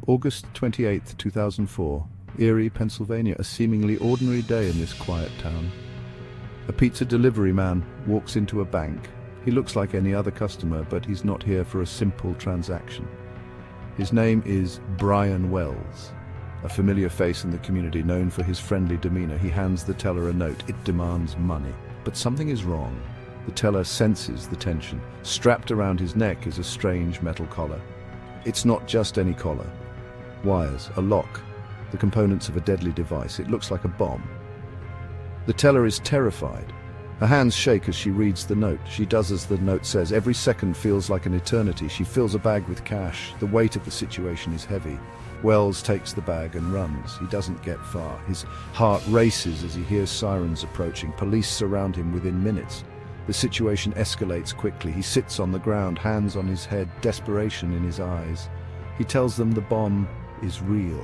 August 28, 2004, Erie, Pennsylvania, a seemingly ordinary day in this quiet town. A pizza delivery man walks into a bank. He looks like any other customer, but he's not here for a simple transaction. His name is Brian Wells, a familiar face in the community known for his friendly demeanor. He hands the teller a note. It demands money. But something is wrong. The teller senses the tension. Strapped around his neck is a strange metal collar. It's not just any collar. Wires, a lock, the components of a deadly device. It looks like a bomb. The teller is terrified. Her hands shake as she reads the note. She does as the note says. Every second feels like an eternity. She fills a bag with cash. The weight of the situation is heavy. Wells takes the bag and runs. He doesn't get far. His heart races as he hears sirens approaching. Police surround him within minutes. The situation escalates quickly. He sits on the ground, hands on his head, desperation in his eyes. He tells them the bomb is real.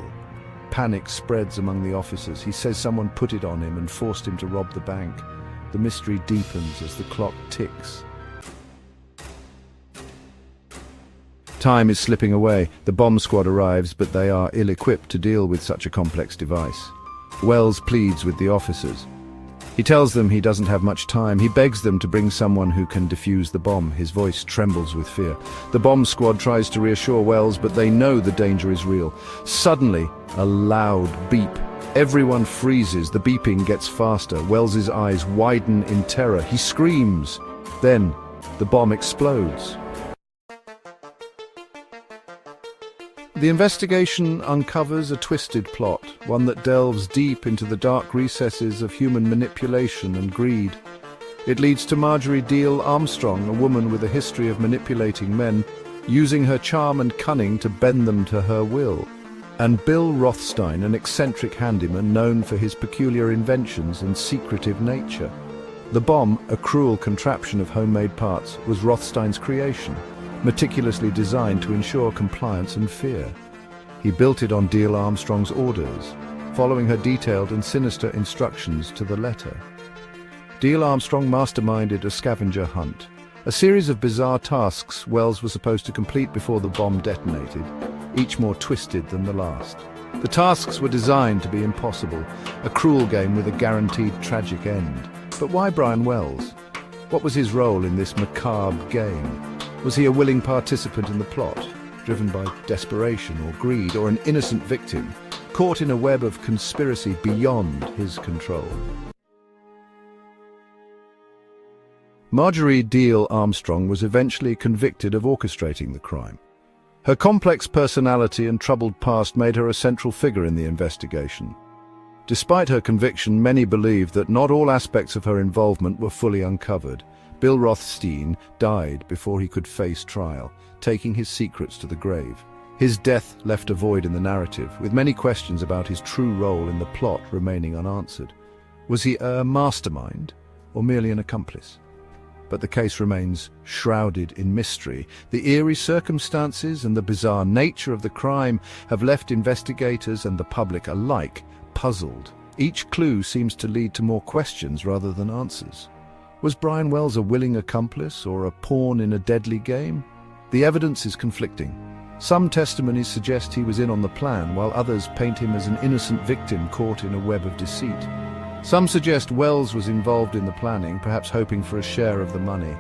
Panic spreads among the officers. He says someone put it on him and forced him to rob the bank. The mystery deepens as the clock ticks. Time is slipping away. The bomb squad arrives, but they are ill-equipped to deal with such a complex device. Wells pleads with the officers. He tells them he doesn't have much time. He begs them to bring someone who can defuse the bomb. His voice trembles with fear. The bomb squad tries to reassure Wells, but they know the danger is real. Suddenly, a loud beep. Everyone freezes. The beeping gets faster. Wells's eyes widen in terror. He screams. Then, the bomb explodes. The investigation uncovers a twisted plot, one that delves deep into the dark recesses of human manipulation and greed. It leads to Marjorie Deal Armstrong, a woman with a history of manipulating men, using her charm and cunning to bend them to her will, and Bill Rothstein, an eccentric handyman known for his peculiar inventions and secretive nature. The bomb, a cruel contraption of homemade parts, was Rothstein's creation, meticulously designed to ensure compliance and fear. He built it on Deal Armstrong's orders, following her detailed and sinister instructions to the letter. Deal Armstrong masterminded a scavenger hunt, a series of bizarre tasks Wells was supposed to complete before the bomb detonated, each more twisted than the last. The tasks were designed to be impossible, a cruel game with a guaranteed tragic end. But why Brian Wells? What was his role in this macabre game? Was he a willing participant in the plot, driven by desperation or greed, or an innocent victim, caught in a web of conspiracy beyond his control? Marjorie Deal Armstrong was eventually convicted of orchestrating the crime. Her complex personality and troubled past made her a central figure in the investigation. Despite her conviction, many believed that not all aspects of her involvement were fully uncovered. Bill Rothstein died before he could face trial, taking his secrets to the grave. His death left a void in the narrative, with many questions about his true role in the plot remaining unanswered. Was he a mastermind, or merely an accomplice? But the case remains shrouded in mystery. The eerie circumstances and the bizarre nature of the crime have left investigators and the public alike puzzled. Each clue seems to lead to more questions rather than answers. Was Brian Wells a willing accomplice or a pawn in a deadly game? The evidence is conflicting. Some testimonies suggest he was in on the plan, while others paint him as an innocent victim caught in a web of deceit. Some suggest Wells was involved in the planning, perhaps hoping for a share of the money.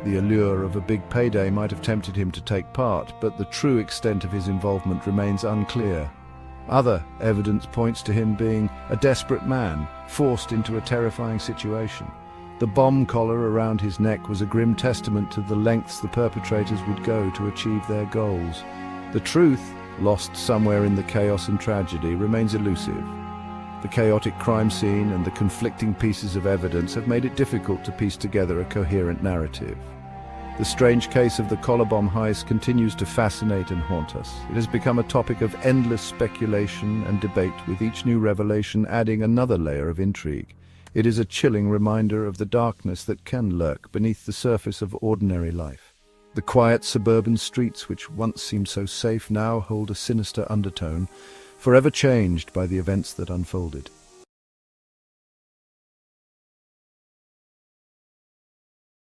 The allure of a big payday might have tempted him to take part, but the true extent of his involvement remains unclear. Other evidence points to him being a desperate man, forced into a terrifying situation. The bomb collar around his neck was a grim testament to the lengths the perpetrators would go to achieve their goals. The truth, lost somewhere in the chaos and tragedy, remains elusive. The chaotic crime scene and the conflicting pieces of evidence have made it difficult to piece together a coherent narrative. The strange case of the collar bomb heist continues to fascinate and haunt us. It has become a topic of endless speculation and debate, with each new revelation adding another layer of intrigue. It is a chilling reminder of the darkness that can lurk beneath the surface of ordinary life. The quiet suburban streets, which once seemed so safe, now hold a sinister undertone, forever changed by the events that unfolded.